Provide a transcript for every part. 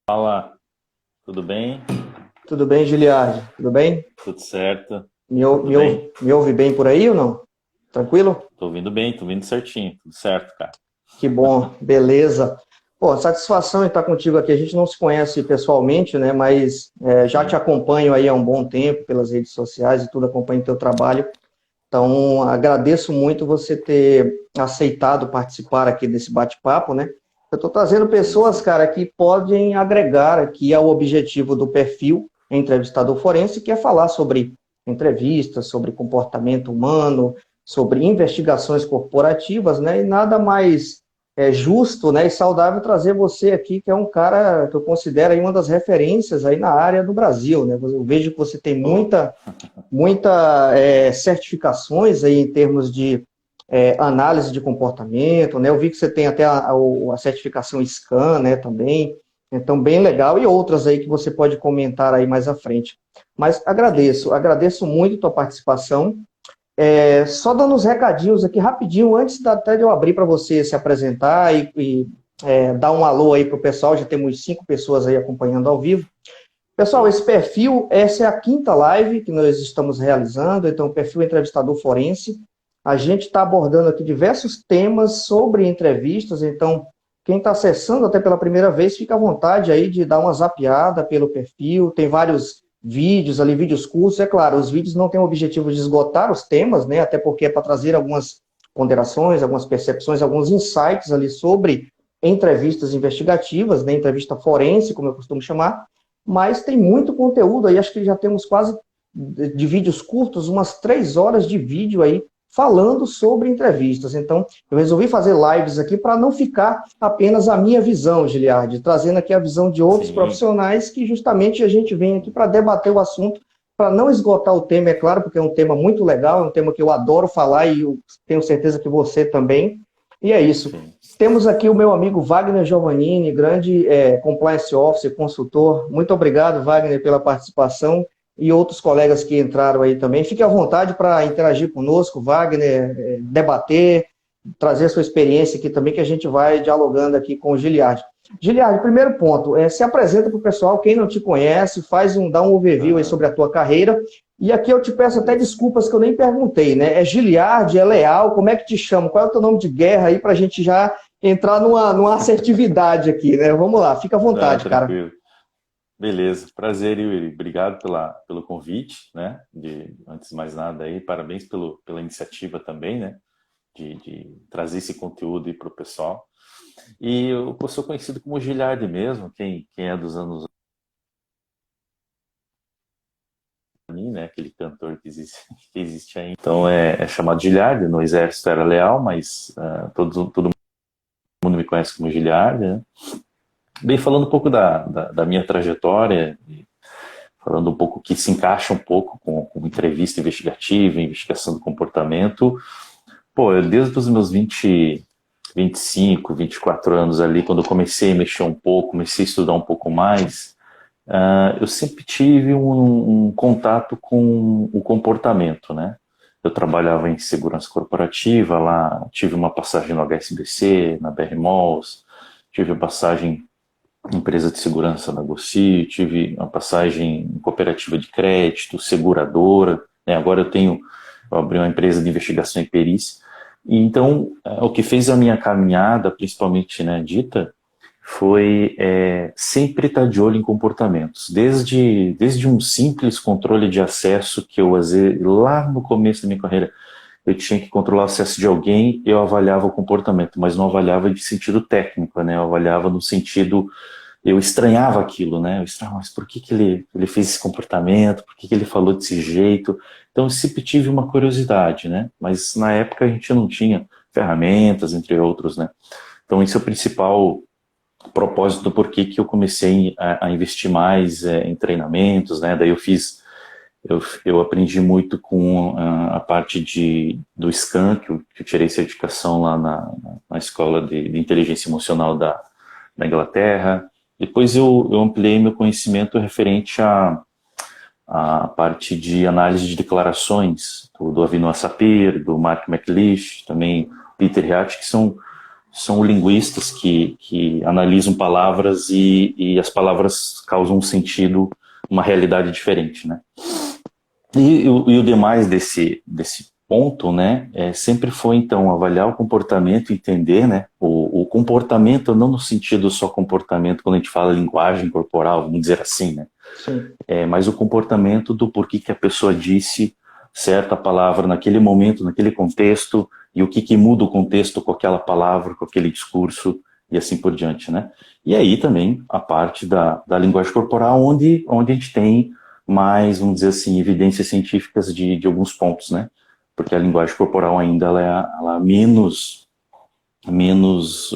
Fala, tudo bem? Tudo bem, Giliardi? Tudo bem? Tudo certo? Me, Tudo bem? me ouve bem por aí ou não? Tranquilo? Tô ouvindo bem, tô ouvindo certinho, tudo certo, cara. Que bom, beleza. Pô, satisfação em estar contigo aqui. A gente não se conhece pessoalmente, né? Mas já te Sim, acompanho aí há um bom tempo pelas redes sociais e tudo, acompanho o teu trabalho. Então, agradeço muito você ter aceitado participar aqui desse bate-papo, né? Eu estou trazendo sim, pessoas, sim. cara, que podem agregar aqui ao objetivo do perfil entrevistador forense, que é falar sobre entrevistas, sobre comportamento humano, sobre investigações corporativas, né? E nada mais justo, né, e saudável trazer você aqui, que é um cara que eu considero aí uma das referências aí na área do Brasil, né? Eu vejo que você tem Pô, muita certificações aí em termos de análise de comportamento, né? Eu vi que você tem até a certificação SCAN, né, também. Então, bem legal. E outras aí que você pode comentar aí mais à frente. Mas sim, agradeço muito a tua participação. Só dando uns recadinhos aqui rapidinho, antes até de eu abrir para você se apresentar e dar um alô aí para o pessoal, já temos 5 pessoas aí acompanhando ao vivo. Pessoal, show. esse perfil, essa é a quinta live que nós estamos realizando, então, o perfil Entrevistador Forense. A gente está abordando aqui diversos temas sobre entrevistas, então, quem está acessando até pela primeira vez, fica à vontade aí de dar uma zapeada pelo perfil, tem vários vídeos ali, vídeos curtos, é claro, os vídeos não têm o objetivo de esgotar os temas, né, até porque é para trazer algumas ponderações, algumas percepções, alguns insights ali sobre entrevistas investigativas, né, entrevista forense, como eu costumo chamar, mas tem muito conteúdo aí, acho que já temos quase de vídeos curtos, umas 3 horas de vídeo aí falando sobre entrevistas. Então, eu resolvi fazer lives aqui para não ficar apenas a minha visão, Giliardi, trazendo aqui a visão de outros Sim, profissionais que justamente a gente vem aqui para debater o assunto, para não esgotar o tema, é claro, porque é um tema muito legal, é um tema que eu adoro falar e eu tenho certeza que você também. E é isso. sim. Temos aqui o meu amigo Wagner Giovannini, grande compliance officer, consultor. Muito obrigado, Wagner, pela participação e outros colegas que entraram aí também. Fique à vontade para interagir conosco, Wagner, debater, trazer a sua experiência aqui também, que a gente vai dialogando aqui com o Giliardi. Giliardi, primeiro ponto, se apresenta para o pessoal, quem não te conhece, dá um overview aí Aham, sobre a tua carreira. E aqui eu te peço até beleza. desculpas que eu nem perguntei, né? É Giliardi, é Leal, como é que te chama? Qual é o teu nome de guerra aí para a gente já entrar numa assertividade aqui, né? Vamos lá, fica à Não, vontade, cara. tranquilo. Beleza, prazer, Yuri. Obrigado pelo convite, né? Antes de mais nada aí, parabéns pela iniciativa também, né? De trazer esse conteúdo aí para o pessoal. E eu sou conhecido como Giliardi mesmo, quem é dos anos mim, né? Aquele cantor que existe ainda. Então é chamado Giliardi, no exército era leal, mas todo mundo me conhece como Giliardi, né? Bem, falando um pouco da minha trajetória, falando um pouco que se encaixa um pouco com entrevista investigativa, investigação do comportamento. Pô, desde os meus 25, 24 anos ali, quando eu comecei a mexer um pouco, comecei a estudar um pouco mais, eu sempre tive um contato com o comportamento, né? Eu trabalhava em segurança corporativa lá, tive uma passagem no HSBC, na BR Malls, tive a passagem empresa de segurança na Gossi, tive uma passagem em cooperativa de crédito, seguradora, né? Agora eu abri uma empresa de investigação e perícia. E então, o que fez a minha caminhada, principalmente, né, dita, foi sempre estar de olho em comportamentos. Desde um simples controle de acesso que eu fazia lá no começo da minha carreira, eu tinha que controlar o acesso de alguém, eu avaliava o comportamento, mas não avaliava de sentido técnico, né? Eu avaliava no sentido, eu estranhava aquilo, né? Eu estranhava, mas por que ele fez esse comportamento? Por que ele falou desse jeito? Então eu sempre tive uma curiosidade, né? Mas na época a gente não tinha ferramentas, entre outros, né? Então esse é o principal propósito do porquê que eu comecei a investir mais em treinamentos, né? Daí eu aprendi muito com a parte do SCAN, que eu tirei certificação lá na escola de inteligência emocional da Inglaterra. Depois eu ampliei meu conhecimento referente à parte de análise de declarações, do Avinoam Sapir, do Mark McLeish, também Peter Hart, que são linguistas que analisam palavras e as palavras causam um sentido, uma realidade diferente, né? E o demais desse ponto, né, sempre foi, então, avaliar o comportamento, entender, né, o comportamento, não no sentido só comportamento, quando a gente fala linguagem corporal, vamos dizer assim, né, Sim. mas o comportamento do porquê que a pessoa disse certa palavra naquele momento, naquele contexto, e o que muda o contexto com aquela palavra, com aquele discurso, e assim por diante, né. E aí também a parte da linguagem corporal, onde a gente tem mais, vamos dizer assim, evidências científicas de alguns pontos, né? Porque a linguagem corporal ainda ela é menos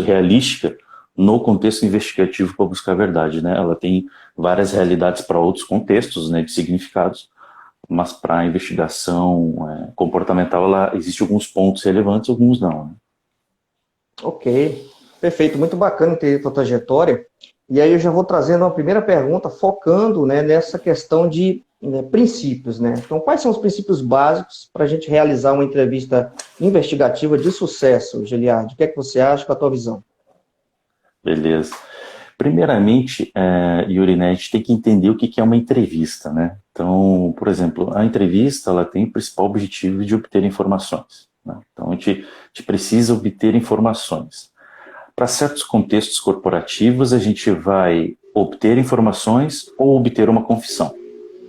realística no contexto investigativo para buscar a verdade, né? Ela tem várias realidades para outros contextos, né, de significados, mas para a investigação comportamental existe alguns pontos relevantes, alguns não, né? Ok, perfeito, muito bacana ter tua trajetória. E aí eu já vou trazendo uma primeira pergunta, focando, né, nessa questão de, né, princípios, né? Então, quais são os princípios básicos para a gente realizar uma entrevista investigativa de sucesso, Giliardi? O que é que você acha com a tua visão? Beleza. Primeiramente, Yuri, né, a gente tem que entender o que é uma entrevista, né? Então, por exemplo, a entrevista ela tem o principal objetivo de obter informações, né? Então, a gente precisa obter informações. Para certos contextos corporativos, a gente vai obter informações ou obter uma confissão.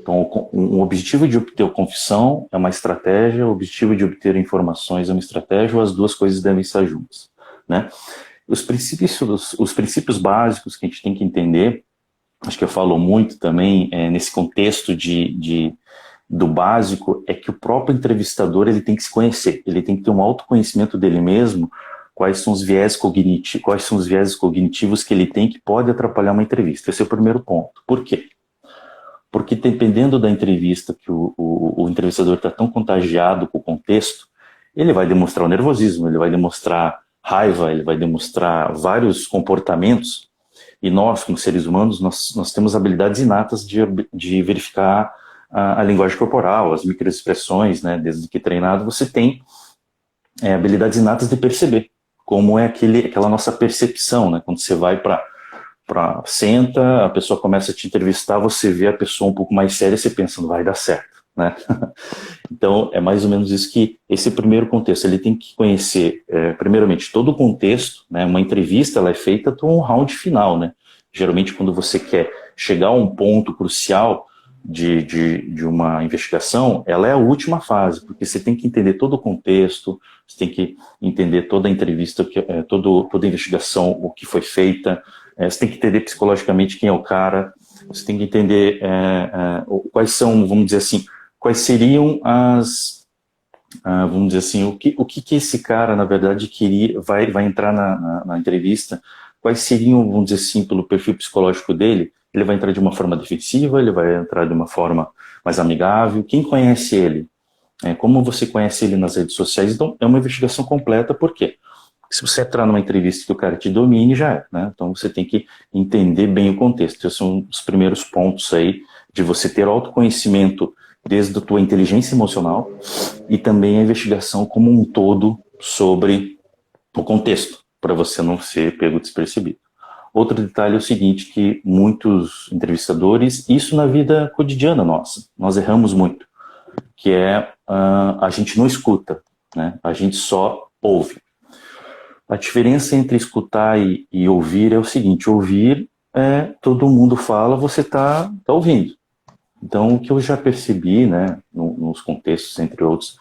Então, um objetivo de obter a confissão é uma estratégia, o objetivo de obter informações é uma estratégia, ou as duas coisas devem estar juntas, né? Os princípios básicos que a gente tem que entender, acho que eu falo muito também nesse contexto do básico, é que o próprio entrevistador ele tem que se conhecer, ele tem que ter um autoconhecimento dele mesmo, quais são os viés cognitivos que ele tem que pode atrapalhar uma entrevista. Esse é o primeiro ponto. Por quê? Porque dependendo da entrevista que o entrevistador está tão contagiado com o contexto, ele vai demonstrar o nervosismo, ele vai demonstrar raiva, ele vai demonstrar vários comportamentos, e nós, como seres humanos, nós temos habilidades inatas de verificar a linguagem corporal, as microexpressões, né? Desde que treinado, você tem habilidades inatas de perceber como é aquela nossa percepção, né? Quando você vai senta, a pessoa começa a te entrevistar, você vê a pessoa um pouco mais séria, você pensa, não vai dar certo, né? Então, é mais ou menos isso esse primeiro contexto, ele tem que conhecer, primeiramente, todo o contexto, né? Uma entrevista, ela é feita para um round final, né? Geralmente, quando você quer chegar a um ponto crucial de uma investigação, ela é a última fase, porque você tem que entender todo o contexto, você tem que entender toda a entrevista, toda a investigação, o que foi feita, você tem que entender psicologicamente quem é o cara, você tem que entender quais são, vamos dizer assim, quais seriam vamos dizer assim, o que esse cara, na verdade, vai entrar na entrevista, quais seriam, vamos dizer assim, pelo perfil psicológico dele, ele vai entrar de uma forma defensiva, ele vai entrar de uma forma mais amigável, quem conhece ele? Como você conhece ele nas redes sociais? Então, é uma investigação completa, por quê? Porque se você entrar numa entrevista que o cara te domine, já é, né? Então, você tem que entender bem o contexto. Esses são os primeiros pontos aí de você ter autoconhecimento desde a tua inteligência emocional e também a investigação como um todo sobre o contexto, para você não ser pego despercebido. Outro detalhe é o seguinte, que muitos entrevistadores, isso na vida cotidiana nossa, nós erramos muito, que a gente não escuta, né? A gente só ouve. A diferença entre escutar e ouvir é o seguinte, ouvir todo mundo fala, você tá ouvindo. Então, o que eu já percebi, né, nos contextos, entre outros,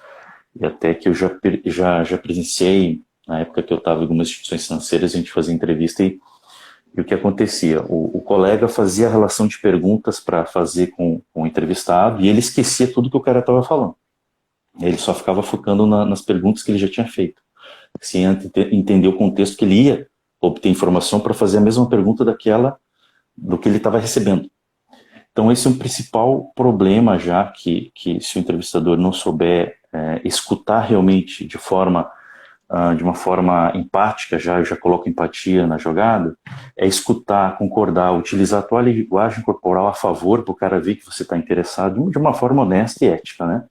e até que eu já presenciei, na época que eu estava em algumas instituições financeiras, a gente fazia entrevista e o que acontecia? O colega fazia a relação de perguntas para fazer com o entrevistado e ele esquecia tudo que o cara estava falando. Ele só ficava focando nas perguntas que ele já tinha feito, sem entender o contexto que ele ia obter informação para fazer a mesma pergunta do que ele estava recebendo. Então esse é um principal problema já que se o entrevistador não souber escutar realmente de uma forma empática, eu já coloco empatia na jogada, é escutar, concordar, utilizar a tua linguagem corporal a favor para o cara ver que você está interessado de uma forma honesta e ética, né?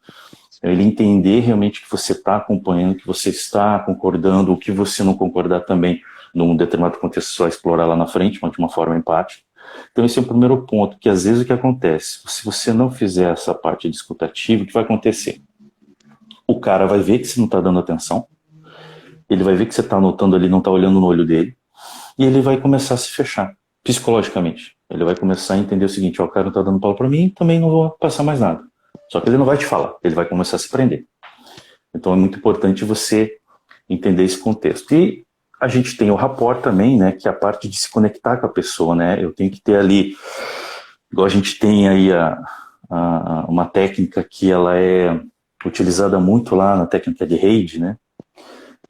Ele entender realmente que você está acompanhando, que você está concordando, o que você não concordar também, num determinado contexto, você vai explorar lá na frente, mas de uma forma empática. Então esse é o primeiro ponto, que às vezes o que acontece, se você não fizer essa parte discutativa, o que vai acontecer? O cara vai ver que você não está dando atenção, ele vai ver que você está anotando ali, não está olhando no olho dele, e ele vai começar a se fechar, psicologicamente. Ele vai começar a entender o seguinte, ó, o cara não está dando pau para mim, também não vou passar mais nada. Só que ele não vai te falar, ele vai começar a se prender. Então é muito importante você entender esse contexto. E a gente tem o rapport também, né, que é a parte de se conectar com a pessoa, né? Eu tenho que ter ali, igual a gente tem aí uma técnica que ela é utilizada muito lá na técnica de Reid, né?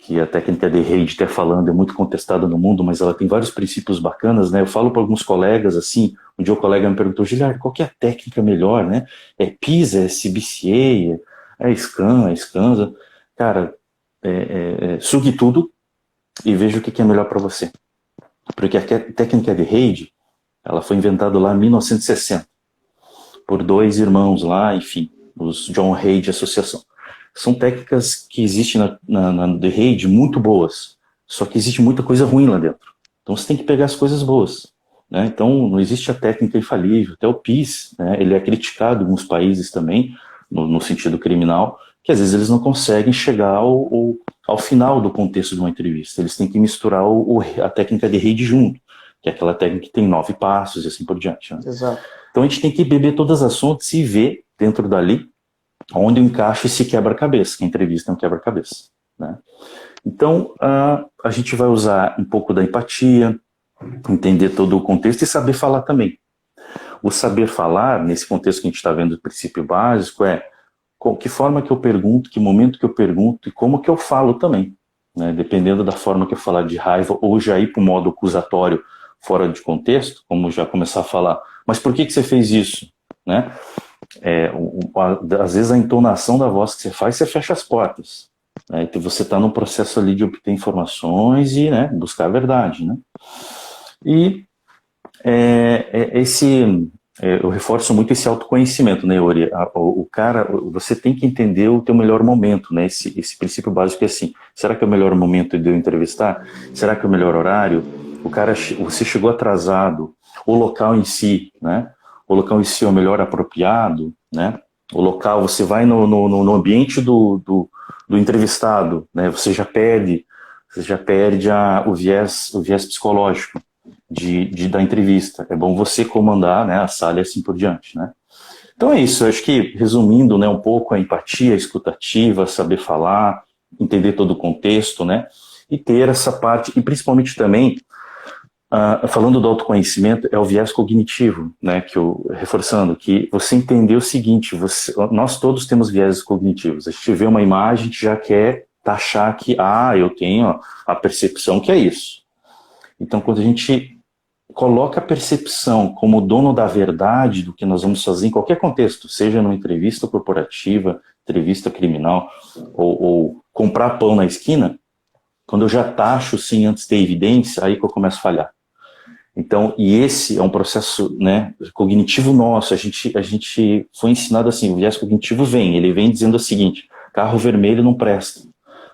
Que a técnica de Reid, até falando, é muito contestada no mundo, mas ela tem vários princípios bacanas, né? Eu falo para alguns colegas, assim, um dia o colega me perguntou, Giliard, qual que é a técnica melhor, né? É PISA, é CBCA, é SCAN, é SCANSA. Cara, sugue tudo e veja o que é melhor para você. Porque a técnica de Reid, ela foi inventada lá em 1960, por dois irmãos lá, enfim, os John Reid Associação. São técnicas que existem na The Reid muito boas, só que existe muita coisa ruim lá dentro. Então você tem que pegar as coisas boas, né? Então não existe a técnica infalível. Até o PIS, né, ele é criticado em alguns países também, no sentido criminal, que às vezes eles não conseguem chegar ao final do contexto de uma entrevista. Eles têm que misturar a técnica de Reid junto, que é aquela técnica que tem 9 passos e assim por diante, né? Exato. Então a gente tem que beber todas as fontes e ver dentro dali onde encaixa esse quebra-cabeça, que a entrevista é um quebra-cabeça, né? Então, a gente vai usar um pouco da empatia, entender todo o contexto e saber falar também. O saber falar, nesse contexto que a gente está vendo, o princípio básico é que forma que eu pergunto, que momento que eu pergunto e como que eu falo também, né? Dependendo da forma que eu falar de raiva ou já ir para o modo acusatório fora de contexto, como já começar a falar, mas por que você fez isso, né? Às vezes a entonação da voz que você faz, você fecha as portas, né? Então você está num processo ali de obter informações e, né, buscar a verdade, né? E eu reforço muito esse autoconhecimento, né, Yuri? O cara, você tem que entender o teu melhor momento, né? Esse princípio básico é assim, será que é o melhor momento de eu entrevistar? Será que é o melhor horário? Você chegou atrasado, o local em si, né? O local em si é o melhor apropriado, né? O local, você vai no ambiente do entrevistado, né? Você já perde o viés psicológico da entrevista. É bom você comandar, né, a sala e assim por diante, né? Então é isso, eu acho que, resumindo, né, um pouco a empatia, a escutativa, saber falar, entender todo o contexto, né? E ter essa parte, e principalmente também, falando do autoconhecimento, é o viés cognitivo, né, reforçando, que você entender o seguinte, nós todos temos viés cognitivos, a gente vê uma imagem, a gente já quer taxar que, eu tenho a percepção que é isso. Então, quando a gente coloca a percepção como dono da verdade do que nós vamos fazer em qualquer contexto, seja numa entrevista corporativa, entrevista criminal, ou comprar pão na esquina, quando eu já taxo sim antes de ter evidência, aí que eu começo a falhar. Então, e esse é um processo, né, cognitivo nosso, a gente foi ensinado assim, o viés cognitivo ele vem dizendo o seguinte, carro vermelho não presta,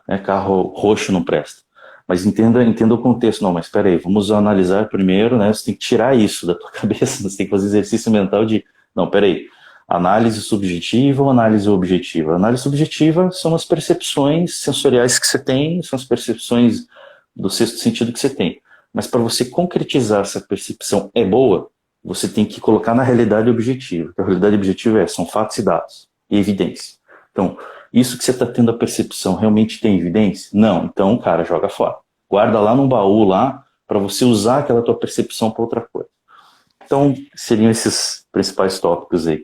né, carro roxo não presta. Mas entenda o contexto, não, mas espera aí, vamos analisar primeiro, né, você tem que tirar isso da tua cabeça, você tem que fazer exercício mental de, não, espera aí, análise subjetiva ou análise objetiva? Análise subjetiva são as percepções sensoriais que você tem, são as percepções do sexto sentido que você tem. Mas para você concretizar essa percepção é boa, você tem que colocar na realidade objetiva. A realidade objetiva são fatos e dados, e evidência. Então, isso que você está tendo a percepção realmente tem evidência? Não, então, cara, joga fora. Guarda lá num baú lá, para você usar aquela tua percepção para outra coisa. Então, seriam esses principais tópicos aí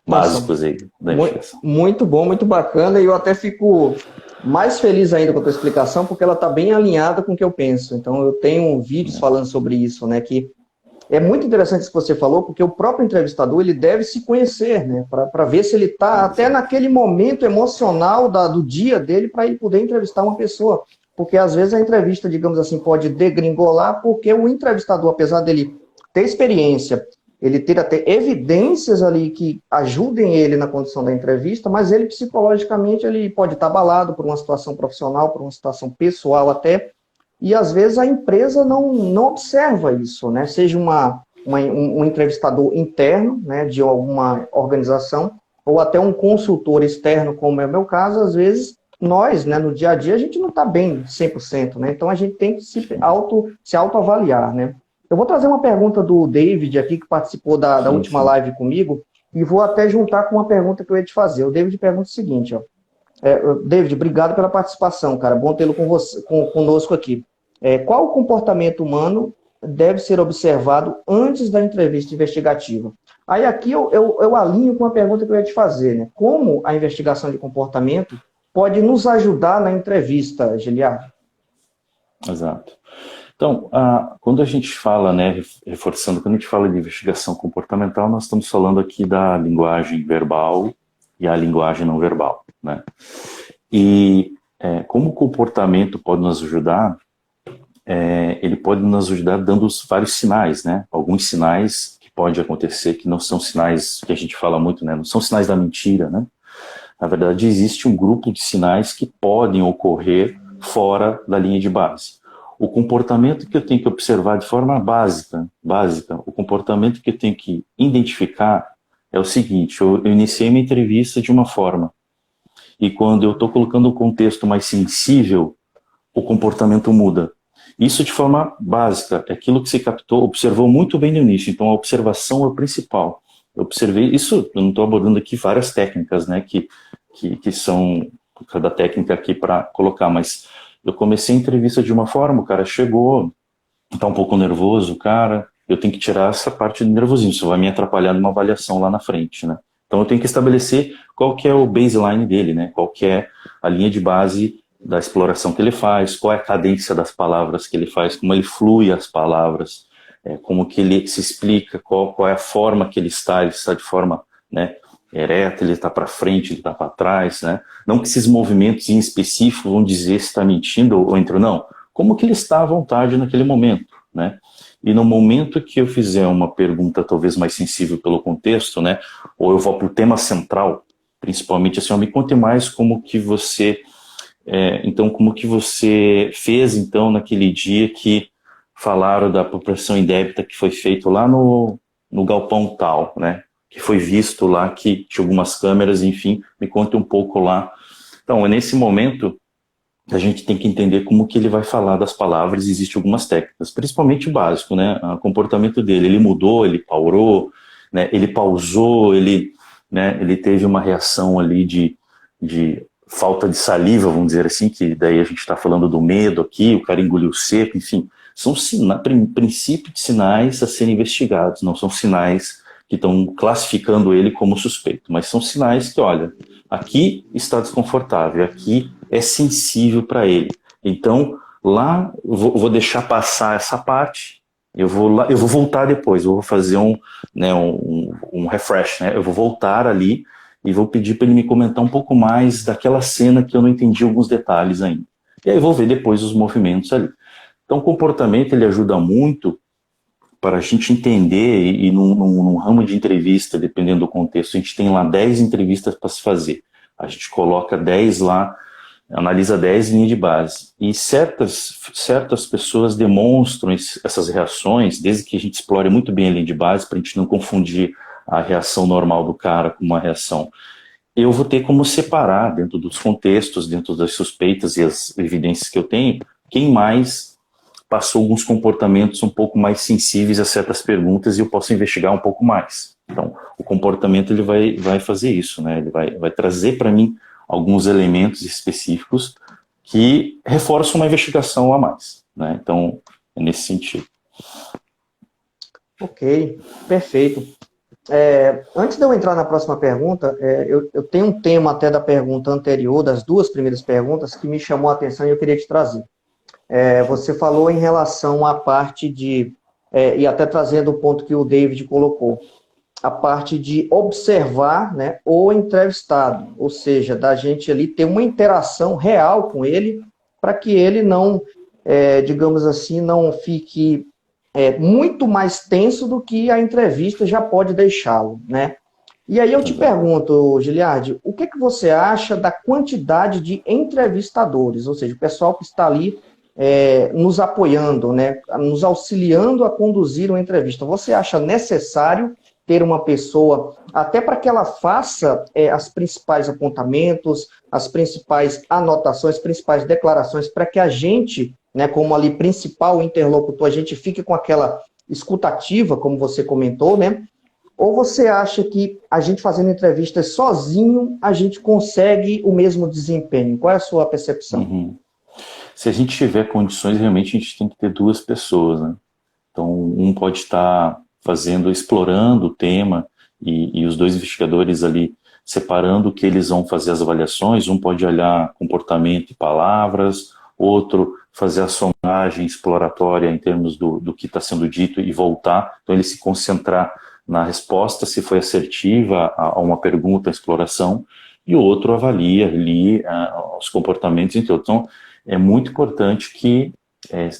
básicos aí da investigação. Muito bom, muito bacana, e eu até fico mais feliz ainda com a tua explicação, porque ela está bem alinhada com o que eu penso. Então, eu tenho vídeos falando sobre isso, né, que é muito interessante isso que você falou, porque o próprio entrevistador, ele deve se conhecer, né, para ver se ele está até naquele momento emocional do dia dele, para ele poder entrevistar uma pessoa. Porque, às vezes, a entrevista, digamos assim, pode degringolar, porque o entrevistador, apesar dele ter experiência, ele ter até evidências ali que ajudem ele na condução da entrevista, mas ele psicologicamente ele pode estar abalado por uma situação profissional, por uma situação pessoal até, e às vezes a empresa não observa isso, né? Seja um entrevistador interno, né, de alguma organização, ou até um consultor externo, como é o meu caso, às vezes nós, né, no dia a dia, a gente não está bem 100%, né? Então a gente tem que se autoavaliar, né? Eu vou trazer uma pergunta do David aqui, que participou da última live comigo, e vou até juntar com uma pergunta que eu ia te fazer. O David pergunta o seguinte, ó. David, obrigado pela participação, cara. Bom tê-lo conosco aqui. Qual o comportamento humano deve ser observado antes da entrevista investigativa? Aí aqui eu alinho com a pergunta que eu ia te fazer, né? Como a investigação de comportamento pode nos ajudar na entrevista, Giliard? Exato. Então, quando a gente fala, né, reforçando, quando a gente fala de investigação comportamental, nós estamos falando aqui da linguagem verbal e a linguagem não verbal, né? E como o comportamento pode nos ajudar, ele pode nos ajudar dando vários sinais, né? Alguns sinais que pode acontecer que não são sinais que a gente fala muito, né? Não são sinais da mentira, né? Na verdade, existe um grupo de sinais que podem ocorrer fora da linha de base. O comportamento que eu tenho que observar de forma básica, o comportamento que eu tenho que identificar é o seguinte: eu iniciei minha entrevista de uma forma, e quando eu estou colocando um contexto mais sensível, o comportamento muda. Isso de forma básica, é aquilo que você captou, observou muito bem no início, então a observação é o principal. Eu observei isso, eu não estou abordando aqui várias técnicas, né, que são cada técnica aqui para colocar, mas eu comecei a entrevista de uma forma, o cara chegou, está um pouco nervoso, cara, eu tenho que tirar essa parte do nervosismo, isso vai me atrapalhar numa avaliação lá na frente, né? Então eu tenho que estabelecer qual que é o baseline dele, né? Qual que é a linha de base da exploração que ele faz, qual é a cadência das palavras que ele faz, como ele flui as palavras, como que ele se explica, qual é a forma que ele está de forma, né, ereta, ele está para frente, ele está para trás, né? Não que esses movimentos em específico vão dizer se está mentindo ou entrou, não. Como que ele está à vontade naquele momento, né? E no momento que eu fizer uma pergunta talvez mais sensível pelo contexto, né? Ou eu vou para o tema central, principalmente assim, me conte mais como que você, então, como que você fez então naquele dia que falaram da apropriação indébita que foi feito lá no galpão tal, né? Que foi visto lá, que tinha algumas câmeras, enfim, me conta um pouco lá. Então, nesse momento, a gente tem que entender como que ele vai falar das palavras, existem algumas técnicas, principalmente o básico, né? O comportamento dele, ele mudou, ele parou, né? Ele pausou, né? Ele teve uma reação ali de falta de saliva, vamos dizer assim, que daí a gente está falando do medo aqui, o cara engoliu seco, enfim. São princípios de sinais a serem investigados, não são sinais que estão classificando ele como suspeito, mas são sinais que, olha, aqui está desconfortável, aqui é sensível para ele. Então, lá, vou deixar passar essa parte, eu vou voltar depois, eu vou fazer um refresh, né? Eu vou voltar ali e vou pedir para ele me comentar um pouco mais daquela cena que eu não entendi alguns detalhes ainda. E aí eu vou ver depois os movimentos ali. Então, o comportamento, ele ajuda muito para a gente entender, e num ramo de entrevista, dependendo do contexto, a gente tem lá 10 entrevistas para se fazer. A gente coloca 10 lá, analisa 10 linhas de base. E certas pessoas demonstram essas reações, desde que a gente explore muito bem a linha de base, para a gente não confundir a reação normal do cara com uma reação. Eu vou ter como separar, dentro dos contextos, dentro das suspeitas e as evidências que eu tenho, quem mais passou alguns comportamentos um pouco mais sensíveis a certas perguntas e eu posso investigar um pouco mais. Então, o comportamento ele vai fazer isso, né? Ele vai trazer para mim alguns elementos específicos que reforçam uma investigação a mais, né? Então, é nesse sentido. Ok, perfeito. Antes de eu entrar na próxima pergunta, eu tenho um tema até da pergunta anterior, das duas primeiras perguntas, que me chamou a atenção e eu queria te trazer. Você falou em relação à parte de, e até trazendo o ponto que o David colocou, a parte de observar, né, o entrevistado, ou seja, da gente ali ter uma interação real com ele, para que ele não, digamos assim, não fique muito mais tenso do que a entrevista já pode deixá-lo, né? E aí eu te pergunto, Giliardi, o que você acha da quantidade de entrevistadores, ou seja, o pessoal que está ali nos apoiando, né, nos auxiliando a conduzir uma entrevista? Você acha necessário ter uma pessoa, até para que ela faça as principais apontamentos, as principais anotações, as principais declarações, para que a gente, né, como ali principal interlocutor, a gente fique com aquela escutativa, como você comentou, né? Ou você acha que a gente fazendo entrevistas sozinho, a gente consegue o mesmo desempenho? Qual é a sua percepção? Uhum. Se a gente tiver condições, realmente a gente tem que ter duas pessoas, né? Então, um pode estar explorando o tema, e os dois investigadores ali separando o que eles vão fazer as avaliações. Um pode olhar comportamento e palavras, outro fazer a sondagem exploratória em termos do que está sendo dito e voltar. Então, ele se concentrar na resposta, se foi assertiva a uma pergunta, a exploração, e o outro avalia ali os comportamentos, entre outros. Então, é muito importante que,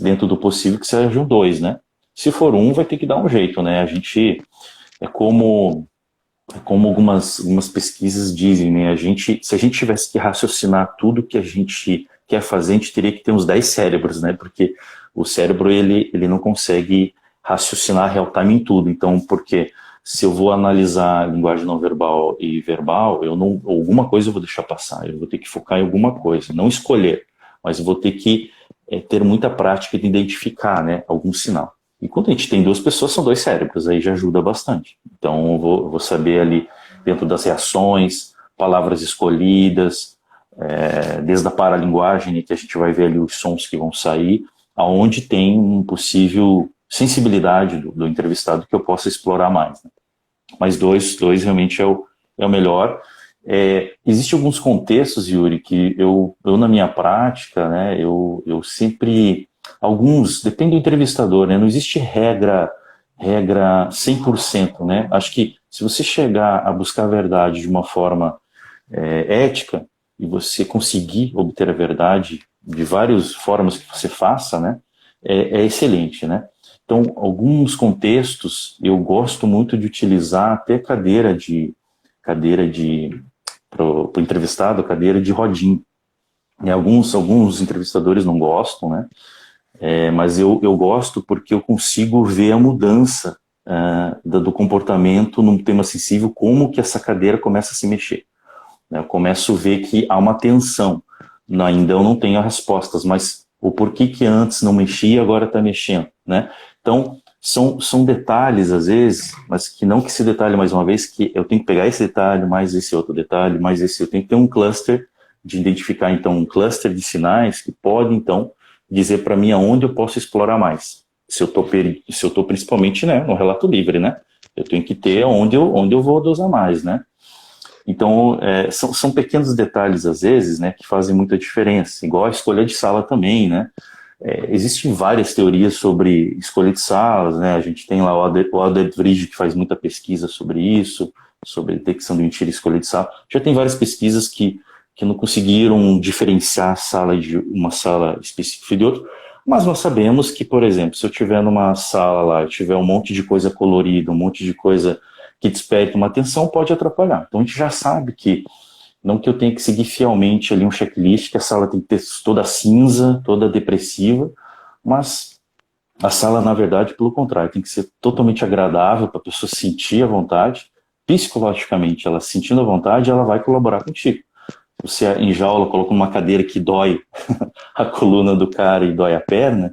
dentro do possível, que sejam dois, né? Se for um, vai ter que dar um jeito, né? A gente, como algumas pesquisas dizem, né? Se a gente tivesse que raciocinar tudo que a gente quer fazer, a gente teria que ter uns 10 cérebros, né? Porque o cérebro, ele não consegue raciocinar real time em tudo. Então, porque se eu vou analisar linguagem não verbal e verbal, alguma coisa eu vou deixar passar, eu vou ter que focar em alguma coisa, não escolher, mas eu vou ter que ter muita prática de identificar, né, algum sinal. E quando a gente tem duas pessoas, são dois cérebros, aí já ajuda bastante. Então, eu vou saber ali, dentro das reações, palavras escolhidas, desde a paralinguagem, né, que a gente vai ver ali os sons que vão sair, aonde tem um possível sensibilidade do entrevistado que eu possa explorar mais, né? Mas dois realmente é o melhor. Existem alguns contextos, Yuri, que eu na minha prática, né, eu sempre... depende do entrevistador, né? Não existe regra 100%, né? Acho que se você chegar a buscar a verdade de uma forma ética, e você conseguir obter a verdade de várias formas que você faça, né? É excelente, né? Então, alguns contextos eu gosto muito de utilizar até para o entrevistado, cadeira de rodinho. E alguns entrevistadores não gostam, né? Mas eu gosto porque eu consigo ver a mudança do comportamento num tema sensível, como que essa cadeira começa a se mexer, né? Eu começo a ver que há uma tensão. Ainda eu não tenho as respostas, mas o porquê que antes não mexia e agora está mexendo, né? Então, são detalhes, às vezes, mas que não que se detalhe mais uma vez, que eu tenho que pegar esse detalhe, mais esse outro detalhe, mais esse. Eu tenho que ter um cluster de identificar, então, um cluster de sinais que pode, então, dizer para mim aonde eu posso explorar mais. Se eu estou principalmente, né, no relato livre, né? Eu tenho que ter onde eu vou dosar mais, né? Então, são pequenos detalhes, às vezes, né, que fazem muita diferença. Igual a escolha de sala também, né? Existem várias teorias sobre escolha de salas, né? A gente tem lá o Alder que faz muita pesquisa sobre isso, sobre detecção de mentira e escolha de sala. Já tem várias pesquisas que não conseguiram diferenciar a sala de uma sala específica de outra, mas nós sabemos que, por exemplo, se eu estiver numa sala lá, eu tiver um monte de coisa colorida, um monte de coisa que desperte uma atenção, pode atrapalhar. Então a gente já sabe que, não que eu tenha que seguir fielmente ali um checklist, que a sala tem que ter toda cinza, toda depressiva, mas a sala, na verdade, pelo contrário, tem que ser totalmente agradável para a pessoa sentir a vontade, psicologicamente, ela sentindo a vontade, ela vai colaborar contigo. Você enjaula, coloca uma cadeira que dói a coluna do cara e dói a perna,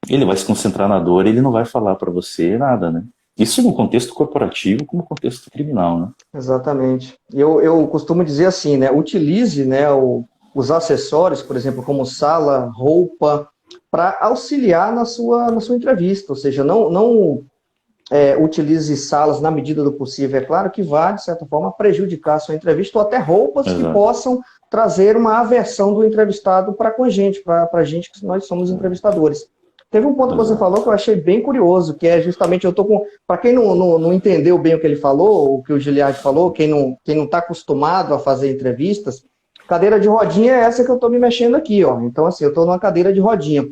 ele vai se concentrar na dor e ele não vai falar para você nada, né? Isso no contexto corporativo como no contexto criminal, né? Exatamente. Eu costumo dizer assim, né? Utilize, né, os acessórios, por exemplo, como sala, roupa, para auxiliar na sua entrevista. Ou seja, não utilize salas na medida do possível. É claro que vai, de certa forma, prejudicar a sua entrevista, ou até roupas que possam trazer uma aversão do entrevistado para com a gente, para a gente que nós somos entrevistadores. Teve um ponto que você falou que eu achei bem curioso, que é justamente, eu tô com... Para quem não entendeu bem o que ele falou, o que o Giliardi falou, quem não está acostumado a fazer entrevistas, cadeira de rodinha é essa que eu estou me mexendo aqui, ó. Então, assim, eu estou numa cadeira de rodinha.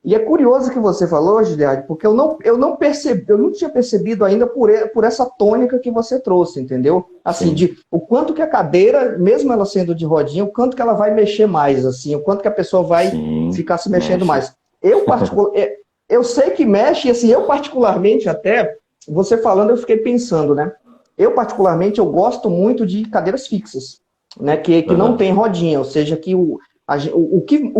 E é curioso que você falou, Giliard, porque eu não percebi, eu não tinha percebido ainda por essa tônica que você trouxe, entendeu? Assim, Sim, de o quanto que a cadeira, mesmo ela sendo de rodinha, o quanto que ela vai mexer mais, assim, o quanto que a pessoa vai sim, ficar se mexendo mexe. mais. Eu sei que mexe, e assim, eu particularmente até, você falando, eu fiquei pensando, né? Eu particularmente, eu gosto muito de cadeiras fixas, né? Que não Aham, tem rodinha, ou seja, que o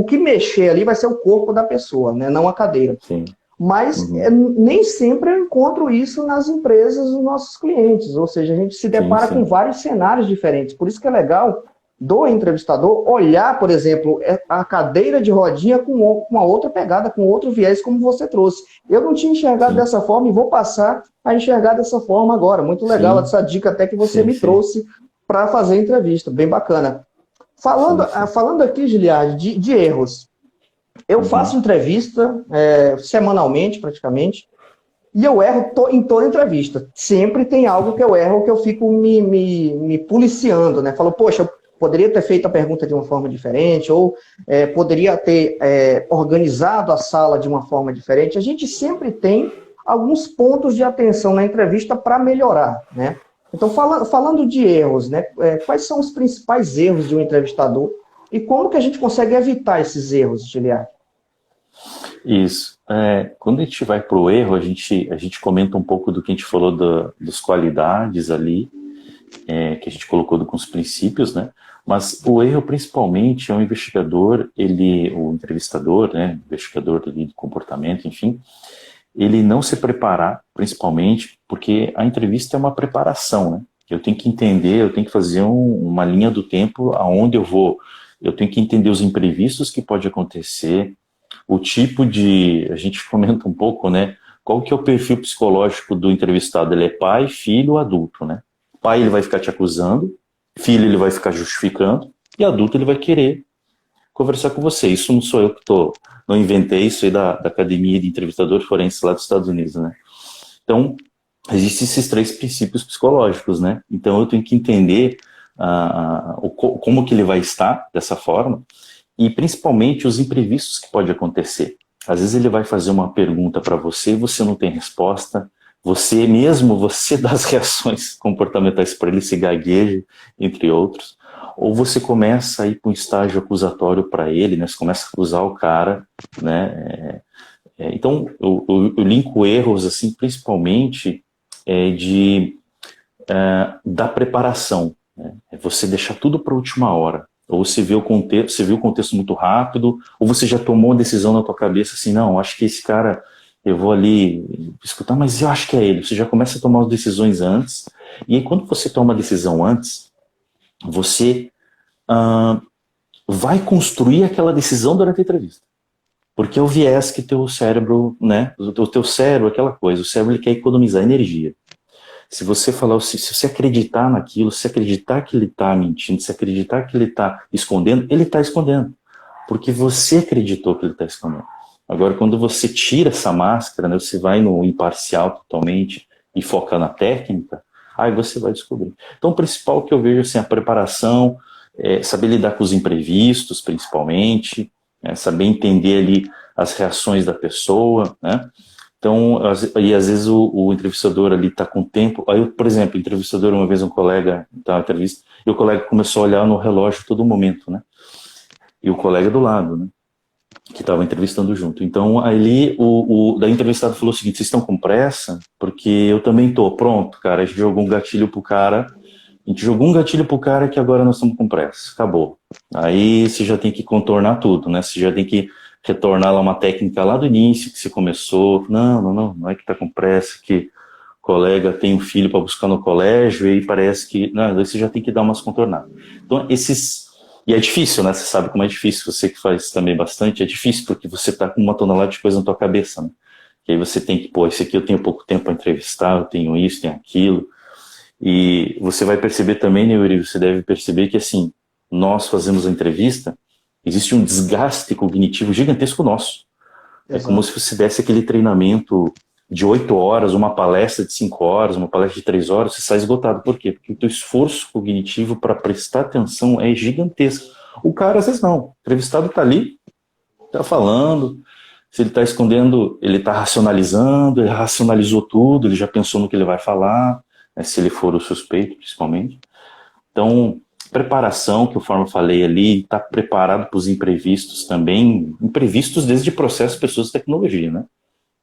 que mexer ali vai ser o corpo da pessoa, né? Não a cadeira. sim. Mas Uhum. nem sempre eu encontro isso nas empresas dos nossos clientes. Ou seja, a gente se Sim, depara com sim. vários cenários diferentes. Por isso que é legal do entrevistador olhar, por exemplo, a cadeira de rodinha com uma outra pegada, com outro viés, como você trouxe. Eu não tinha enxergado Sim, dessa forma e vou passar a enxergar dessa forma agora. Muito legal sim, essa dica até que você sim, me sim, trouxe para fazer a entrevista. Bem bacana. sim, sim. Falando aqui, Giliard, de erros. Eu faço Uhum. entrevista semanalmente, praticamente, e eu erro em toda entrevista. Sempre tem algo que eu erro, que eu fico me policiando, né? Falo, poxa, eu poderia ter feito a pergunta de uma forma diferente, ou poderia ter organizado a sala de uma forma diferente. A gente sempre tem alguns pontos de atenção na entrevista para melhorar, né? Então, falando de erros, né? Quais são os principais erros de um entrevistador e como que a gente consegue evitar esses erros, Giliard? Isso. Quando a gente vai para o erro, a gente comenta um pouco do que a gente falou das qualidades ali, que a gente colocou com os princípios, né? Mas o erro, principalmente, é o investigador, o entrevistador, né? Investigador ali do comportamento, enfim, ele não se preparar, principalmente, porque a entrevista é uma preparação, né? Eu tenho que entender, eu tenho que fazer uma linha do tempo aonde eu vou. Eu tenho que entender os imprevistos que pode acontecer, o tipo de, a gente comenta um pouco, né? Qual que é o perfil psicológico do entrevistado? Ele é pai, filho ou adulto, né? Pai, ele vai ficar te acusando, filho, ele vai ficar justificando, e adulto, ele vai querer conversar com você. Isso não sou eu que não inventei isso aí da Academia de Entrevistadores Forenses lá dos Estados Unidos, né? Então, existem esses três princípios psicológicos, né? Então, eu tenho que entender como que ele vai estar dessa forma, e principalmente os imprevistos que pode acontecer. Às vezes ele vai fazer uma pergunta para você e você não tem resposta, você dá as reações comportamentais para ele, se gagueja, entre outros, ou você começa a ir para um estágio acusatório para ele, né? Você começa a acusar o cara, né? Então, eu linko erros, assim, principalmente da preparação, né? É você deixar tudo para a última hora. Ou você viu o contexto muito rápido, ou você já tomou uma decisão na tua cabeça assim, não, acho que esse cara, eu vou ali escutar, mas eu acho que é ele. Você já começa a tomar as decisões antes, e aí quando você toma a decisão antes, você ah, vai construir aquela decisão durante a entrevista. Porque é o viés que teu cérebro, né, o teu cérebro, aquela coisa, o cérebro ele quer economizar energia. Se você falar, se você acreditar naquilo, se acreditar que ele está mentindo, se acreditar que ele está escondendo, ele está escondendo. Porque você acreditou que ele está escondendo. Agora, quando você tira essa máscara, né, você vai no imparcial totalmente e foca na técnica, aí você vai descobrir. Então, o principal que eu vejo assim, a preparação, saber lidar com os imprevistos, principalmente, saber entender ali as reações da pessoa, né? Então, e às vezes o entrevistador ali está com tempo. Aí, por exemplo, o entrevistador, uma vez um colega, tá, entrevista, e o colega começou a olhar no relógio todo momento, né? E o colega do lado, né? Que estava entrevistando junto. Então, ali, da entrevistado falou o seguinte: vocês estão com pressa? Porque eu também tô. Pronto, cara, a gente jogou um gatilho pro cara. A gente jogou um gatilho pro cara que agora nós estamos com pressa. Acabou. Aí você já tem que contornar tudo, né? Você já tem que retornar lá uma técnica lá do início que você começou. Não é que tá com pressa, que o colega tem um filho para buscar no colégio e parece que. Não, aí você já tem que dar umas contornadas. Então, e é difícil, né? Você sabe como é difícil, você que faz também bastante, é difícil porque você tá com uma tonelada de coisa na tua cabeça, né? E aí você tem que, pô, esse aqui eu tenho pouco tempo para entrevistar, eu tenho isso, tenho aquilo. E você vai perceber também, né, Yuri, você deve perceber que, assim, nós fazemos a entrevista, existe um desgaste cognitivo gigantesco nosso. É como se Exato. você desse aquele treinamento de 8 horas, uma palestra de 5 horas, uma palestra de 3 horas, você sai esgotado. Por quê? Porque o teu esforço cognitivo para prestar atenção é gigantesco. O cara, às vezes, não. O entrevistado está ali, está falando, Se ele está escondendo, ele está racionalizando, ele racionalizou tudo, ele já pensou no que ele vai falar, né, se ele for o suspeito, principalmente. Então, preparação, que conforme eu falei ali, está preparado para os imprevistos também, imprevistos desde processo, pessoas de tecnologia, né?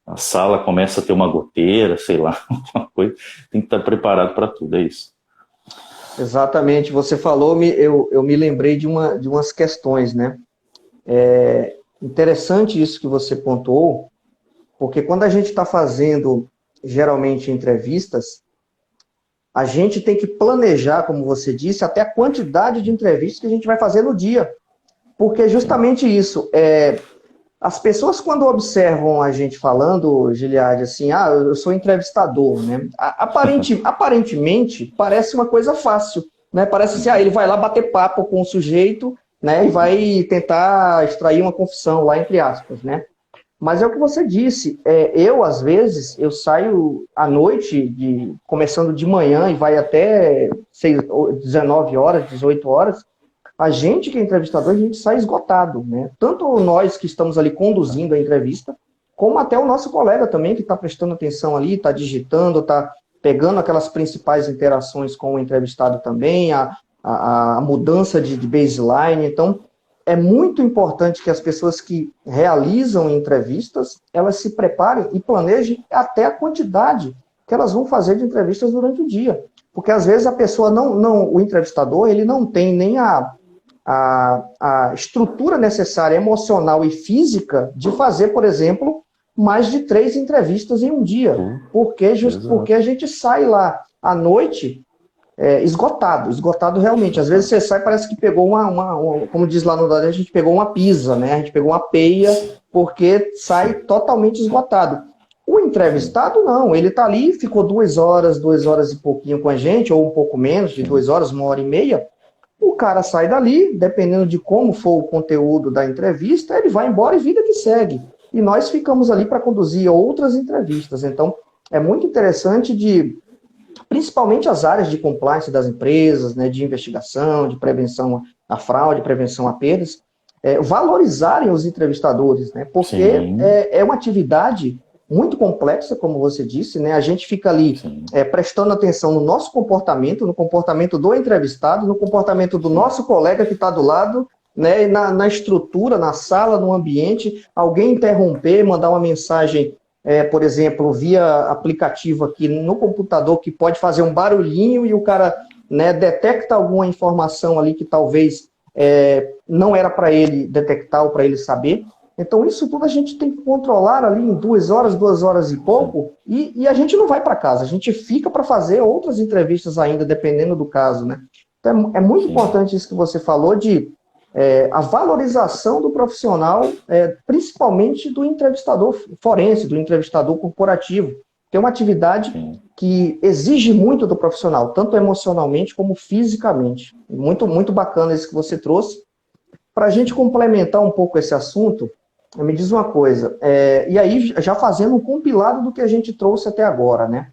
A sala começa a ter uma goteira, sei lá, uma coisa, tem que estar preparado para tudo, é isso. Exatamente, você falou, eu me lembrei de umas questões, né? Interessante isso que você pontuou, porque quando a gente está fazendo, geralmente, entrevistas, a gente tem que planejar, como você disse, até a quantidade de entrevistas que a gente vai fazer no dia. Porque justamente isso, as pessoas quando observam a gente falando, Giliad, assim, eu sou entrevistador, né? Aparentemente, parece uma coisa fácil, né? Parece assim, ele vai lá bater papo com o sujeito, né? E vai tentar extrair uma confissão lá, entre aspas, né? Mas é o que você disse, às vezes, eu saio à noite, começando de manhã e vai até 19 horas, 18 horas, a gente que é entrevistador, a gente sai esgotado, né? Tanto nós que estamos ali conduzindo a entrevista, como até o nosso colega também, que está prestando atenção ali, está digitando, está pegando aquelas principais interações com o entrevistado também, a mudança de baseline. Então, é muito importante que as pessoas que realizam entrevistas, elas se preparem e planejem até a quantidade que elas vão fazer de entrevistas durante o dia. Porque às vezes a pessoa o entrevistador, ele não tem nem a estrutura necessária emocional e física de fazer, por exemplo, mais de 3 entrevistas em um dia. Porque a gente sai lá à noite esgotado realmente. Às vezes você sai, parece que pegou como diz lá no Nordeste, a gente pegou uma pisa, né? A gente pegou uma peia, porque sai totalmente esgotado. O entrevistado não, ele está ali, ficou 2 horas e pouquinho com a gente, ou um pouco menos, de 2 horas, 1h30. O cara sai dali, dependendo de como for o conteúdo da entrevista, ele vai embora e vida que segue. E nós ficamos ali para conduzir outras entrevistas. Então, é muito interessante principalmente as áreas de compliance das empresas, né, de investigação, de prevenção à fraude, prevenção a perdas, valorizarem os entrevistadores, né, porque é uma atividade muito complexa, como você disse, né, a gente fica ali prestando atenção no nosso comportamento, no comportamento do entrevistado, no comportamento do nosso colega que está do lado, né, na estrutura, na sala, no ambiente, alguém interromper, mandar uma mensagem por exemplo, via aplicativo aqui no computador, que pode fazer um barulhinho e o cara, né, detecta alguma informação ali que talvez não era para ele detectar ou para ele saber. Então, isso tudo a gente tem que controlar ali em 2 horas e pouco, e a gente não vai para casa, a gente fica para fazer outras entrevistas ainda, dependendo do caso, né? Então, é muito importante isso que você falou de a valorização do profissional, principalmente do entrevistador forense, do entrevistador corporativo, que é uma atividade que exige muito do profissional, tanto emocionalmente como fisicamente. Muito, muito bacana isso que você trouxe. Para a gente complementar um pouco esse assunto, me diz uma coisa, e aí já fazendo um compilado do que a gente trouxe até agora, né?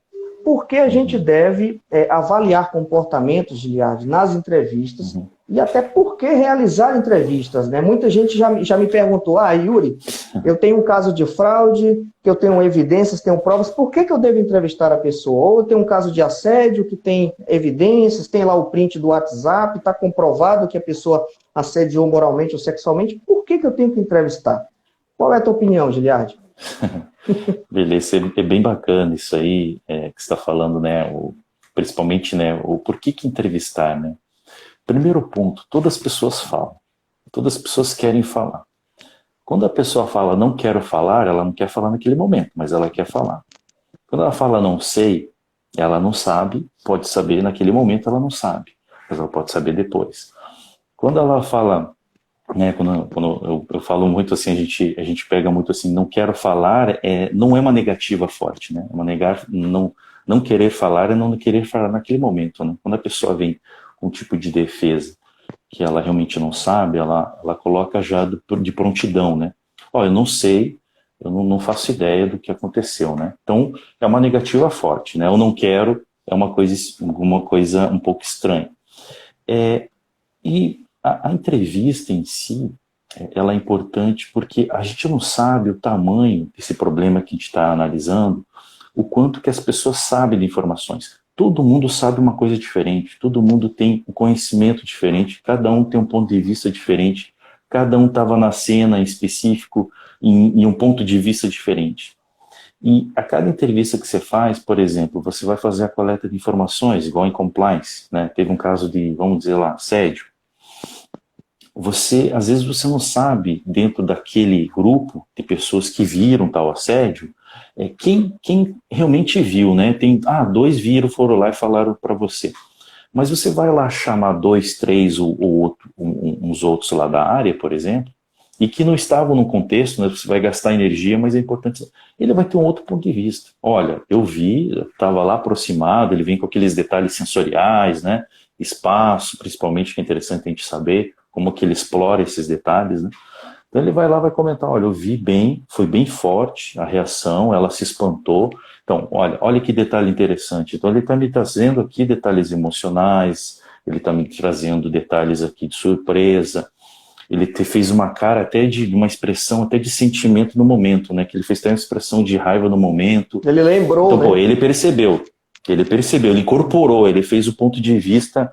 Por que a gente deve avaliar comportamentos, Giliad, nas entrevistas, e até por que realizar entrevistas, né? Muita gente já me perguntou, Yuri, eu tenho um caso de fraude, que eu tenho evidências, tenho provas, por que eu devo entrevistar a pessoa? Ou eu tenho um caso de assédio, que tem evidências, tem lá o print do WhatsApp, está comprovado que a pessoa assediou moralmente ou sexualmente, por que eu tenho que entrevistar? Qual é a tua opinião, Giliad? Beleza, é bem bacana isso aí que você está falando, né? Principalmente, né? O porquê que entrevistar, né? Primeiro ponto, todas as pessoas falam, todas as pessoas querem falar. Quando a pessoa fala não quero falar, ela não quer falar naquele momento, mas ela quer falar. Quando ela fala não sei, ela não sabe, pode saber naquele momento, ela não sabe, mas ela pode saber depois. Quando ela fala, né, quando eu falo muito assim, a gente pega muito assim, não quero falar, não é uma negativa forte, né? Não querer falar é não querer falar naquele momento, né? Quando a pessoa vem com um tipo de defesa que ela realmente não sabe, ela coloca já de prontidão, né? Eu não sei, eu não faço ideia do que aconteceu, né? Então, é uma negativa forte, né? Eu não quero, é uma coisa um pouco estranha. E a entrevista em si, ela é importante porque a gente não sabe o tamanho desse problema que a gente está analisando, o quanto que as pessoas sabem de informações. Todo mundo sabe uma coisa diferente, todo mundo tem um conhecimento diferente, cada um tem um ponto de vista diferente, cada um estava na cena em específico, em um ponto de vista diferente. E a cada entrevista que você faz, por exemplo, você vai fazer a coleta de informações, igual em compliance, né? Teve um caso de, vamos dizer lá, assédio. Às vezes você não sabe, dentro daquele grupo de pessoas que viram tal assédio, quem realmente viu, né? Dois viram, foram lá e falaram para você. Mas você vai lá chamar dois, três ou uns outros lá da área, por exemplo, e que não estavam no contexto, né? Você vai gastar energia, mas é importante. Ele vai ter um outro ponto de vista. Olha, eu vi, estava lá aproximado, ele vem com aqueles detalhes sensoriais, né? Espaço, principalmente, que é interessante a gente saber como que ele explora esses detalhes, né? Então ele vai lá, vai comentar, olha, eu vi bem, foi bem forte a reação, ela se espantou. Então, olha que detalhe interessante. Então ele está me trazendo aqui detalhes emocionais, ele está me trazendo detalhes aqui de surpresa, ele fez uma cara até de uma expressão até de sentimento no momento, né? Que ele fez até uma expressão de raiva no momento. Ele lembrou, então, né? Pô, ele percebeu, ele incorporou, ele fez o ponto de vista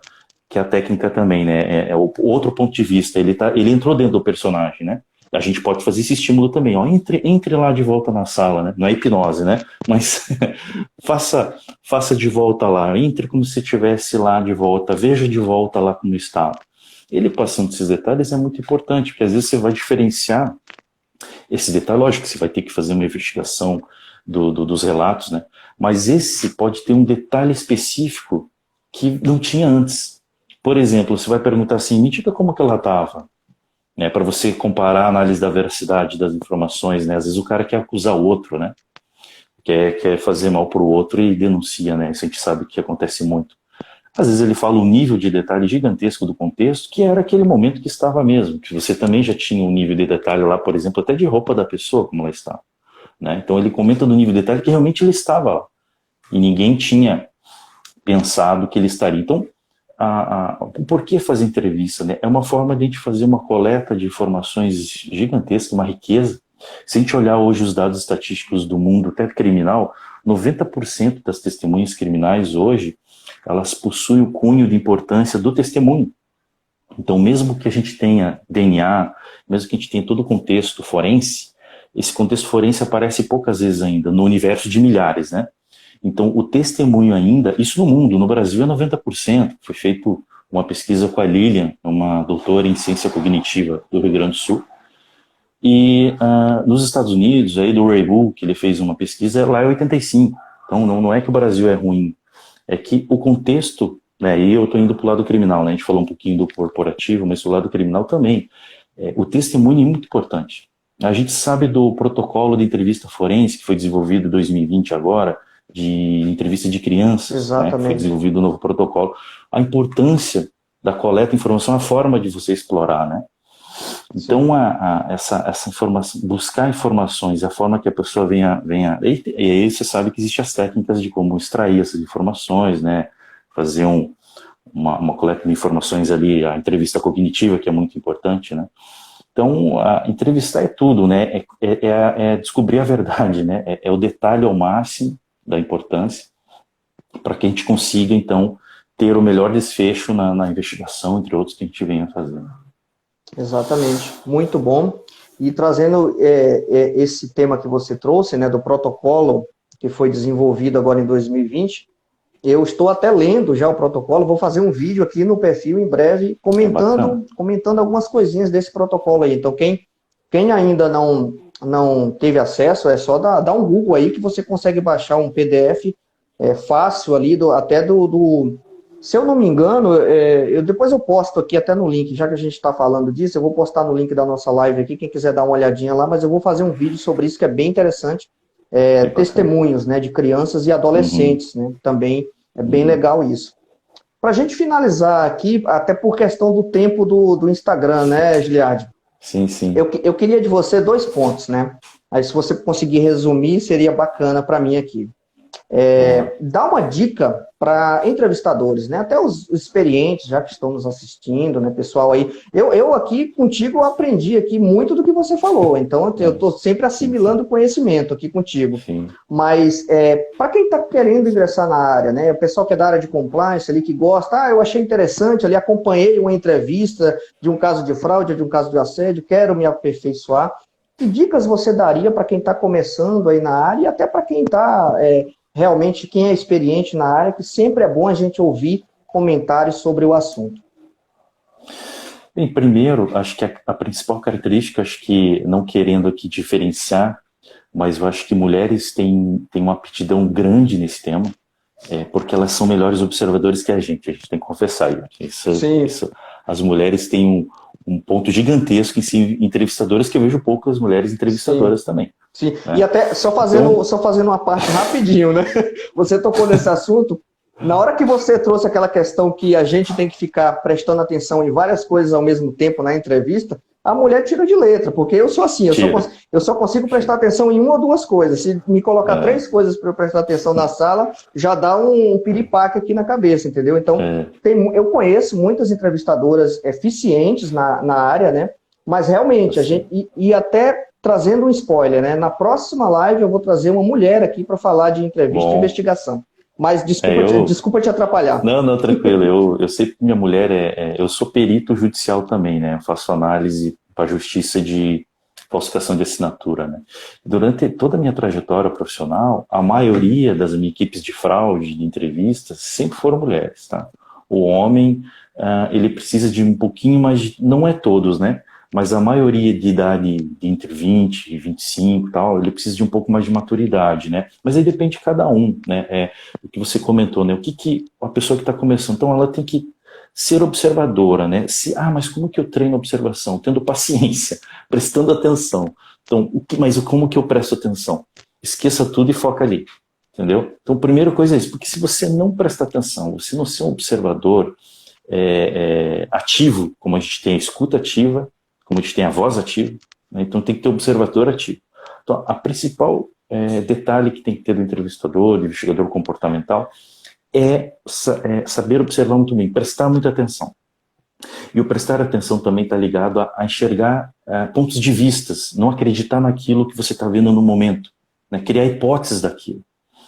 que a técnica também, né? É o outro ponto de vista. Ele entrou dentro do personagem, né? A gente pode fazer esse estímulo também, ó. Entre lá de volta na sala, né? Não é hipnose, né? Mas faça de volta lá. Entre como se estivesse lá de volta. Veja de volta lá como estava. Ele passando esses detalhes é muito importante, porque às vezes você vai diferenciar esse detalhe. Lógico que você vai ter que fazer uma investigação dos relatos, né? Mas esse pode ter um detalhe específico que não tinha antes. Por exemplo, você vai perguntar assim, me diga como que ela estava, né, para você comparar a análise da veracidade das informações, né? Às vezes o cara quer acusar o outro, né? Quer fazer mal para o outro e denuncia, né? Isso a gente sabe que acontece muito. Às vezes ele fala um nível de detalhe gigantesco do contexto, que era aquele momento que estava mesmo, que você também já tinha um nível de detalhe lá, por exemplo, até de roupa da pessoa, como ela estava, né? Então ele comenta do nível de detalhe que realmente ele estava lá, e ninguém tinha pensado que ele estaria. Então, por que fazer entrevista, né? É uma forma de a gente fazer uma coleta de informações gigantesca, uma riqueza. Se a gente olhar hoje os dados estatísticos do mundo, até criminal, 90% das testemunhas criminais hoje, elas possuem o cunho de importância do testemunho. Então, mesmo que a gente tenha DNA, mesmo que a gente tenha todo o contexto forense, esse contexto forense aparece poucas vezes ainda, no universo de milhares, né? Então, o testemunho ainda, isso no mundo, no Brasil é 90%. Foi feita uma pesquisa com a Lilian, uma doutora em ciência cognitiva do Rio Grande do Sul. E nos Estados Unidos, aí do Ray Bull, que ele fez uma pesquisa, lá é 85%. Então, não é que o Brasil é ruim, é que o contexto, né, e eu estou indo para o lado criminal, né, a gente falou um pouquinho do corporativo, mas do lado criminal também. O testemunho é muito importante. A gente sabe do protocolo de entrevista forense, que foi desenvolvido em 2020 agora, de entrevista de crianças, né, que foi desenvolvido um novo protocolo, a importância da coleta de informação, a forma de você explorar, né? Então, essa informação, buscar informações, a forma que a pessoa venha e aí você sabe que existem as técnicas de como extrair essas informações, né? Fazer uma coleta de informações ali, a entrevista cognitiva, que é muito importante, né? Então, entrevistar é tudo, né? É descobrir a verdade, né? É o detalhe ao máximo da importância, para que a gente consiga, então, ter o melhor desfecho na investigação, entre outros, que a gente venha fazendo. Exatamente, muito bom. E trazendo esse tema que você trouxe, né, do protocolo que foi desenvolvido agora em 2020, eu estou até lendo já o protocolo, vou fazer um vídeo aqui no perfil em breve, comentando algumas coisinhas desse protocolo aí. Então, quem ainda não teve acesso, é só dar um Google aí que você consegue baixar um PDF fácil ali, se eu não me engano, depois eu posto aqui até no link, já que a gente está falando disso, eu vou postar no link da nossa live aqui, quem quiser dar uma olhadinha lá, mas eu vou fazer um vídeo sobre isso que é bem interessante, testemunhos, né, de crianças e adolescentes, né, também é bem legal isso. Para a gente finalizar aqui, até por questão do tempo do Instagram, né, Giliardi? Sim, sim. Eu queria de você 2 pontos, né? Aí se você conseguir resumir, seria bacana para mim aqui. dá uma dica para entrevistadores, né? Até os experientes, já que estão nos assistindo, né, pessoal aí. Eu aqui contigo aprendi aqui muito do que você falou, então eu estou sempre assimilando conhecimento aqui contigo. Sim. Mas para quem está querendo ingressar na área, né? O pessoal que é da área de compliance ali, que gosta, eu achei interessante ali, acompanhei uma entrevista de um caso de fraude, de um caso de assédio, quero me aperfeiçoar. Que dicas você daria para quem está começando aí na área e até para quem está realmente, quem é experiente na área, que sempre é bom a gente ouvir comentários sobre o assunto? Bem, primeiro, acho que a principal característica, acho que não querendo aqui diferenciar, mas eu acho que mulheres têm uma aptidão grande nesse tema, porque elas são melhores observadores que a gente tem que confessar. Isso, as mulheres têm um ponto gigantesco em si, entrevistadoras, que eu vejo poucas mulheres entrevistadoras. Sim. Também. Sim, né? E até só fazendo uma parte rapidinho, né? Você tocou nesse assunto. Na hora que você trouxe aquela questão que a gente tem que ficar prestando atenção em várias coisas ao mesmo tempo na entrevista, a mulher tira de letra, porque eu sou assim, eu só consigo prestar atenção em uma ou duas coisas. Se me colocar 3 coisas para eu prestar atenção na sala, já dá um piripaque aqui na cabeça, entendeu? Então, eu conheço muitas entrevistadoras eficientes na área, né? Mas realmente, a gente, e até trazendo um spoiler, né? Na próxima live eu vou trazer uma mulher aqui para falar de entrevista e investigação. Mas desculpa te atrapalhar. Não, tranquilo. Eu sei que minha mulher eu sou perito judicial também, né? Eu faço análise para a justiça de falsificação de assinatura, né? Durante toda a minha trajetória profissional, a maioria das minhas equipes de fraude, de entrevistas, sempre foram mulheres, tá? O homem, ele precisa de um pouquinho mais, não é todos, né? Mas a maioria de idade de entre 20 e 25 e tal, ele precisa de um pouco mais de maturidade, né? Mas aí depende de cada um, né? O que você comentou, né? O que a pessoa que está começando, então ela tem que ser observadora, né? Mas como que eu treino a observação? Tendo paciência, prestando atenção. Então, como que eu presto atenção? Esqueça tudo e foca ali, entendeu? Então, a primeira coisa é isso, porque se você não prestar atenção, você não ser um observador ativo, como a gente tem a escuta ativa, como a gente tem a voz ativa, né? Então tem que ter observador ativo. Então, a principal detalhe que tem que ter do entrevistador, do investigador comportamental, é saber observar muito bem, prestar muita atenção. E o prestar atenção também está ligado a enxergar pontos de vistas, não acreditar naquilo que você está vendo no momento, né? Criar hipóteses daquilo.